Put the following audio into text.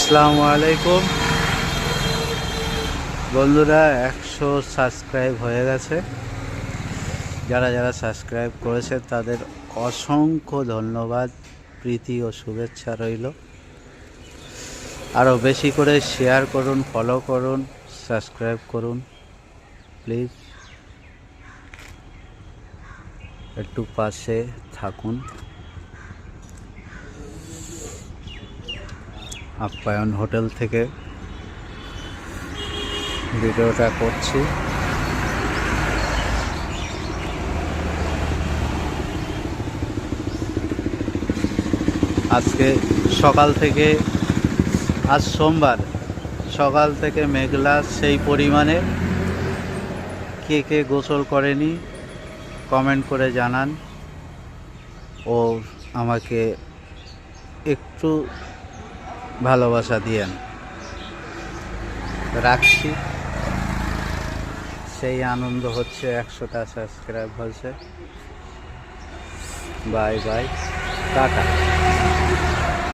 আসসালামু আলাইকুম বন্ধুরা, 100 সাবস্ক্রাইব হয়ে গেছে। যারা যারা সাবস্ক্রাইব করেছে তাদের অসংখ্য ধন্যবাদ, প্রীতি ও শুভেচ্ছা রইল। আরও বেশি করে শেয়ার করুন, ফলো করুন, সাবস্ক্রাইব করুন প্লিজ। একটু পাশে থাকুন। আপ্যায়ন হোটেল থেকে ভিডিওটা করছি। আজকে সকাল থেকে, আজ সোমবার, সকাল থেকে মেঘলা সেই পরিমাণে। কে কে গোসল করেনি কমেন্ট করে জানান ও আমাকে একটু ভালোবাসা দিয়েন। রাখছি। সেই আনন্দ হচ্ছে 100টা সাবস্ক্রাইব হয়েছে। Bye bye, tata.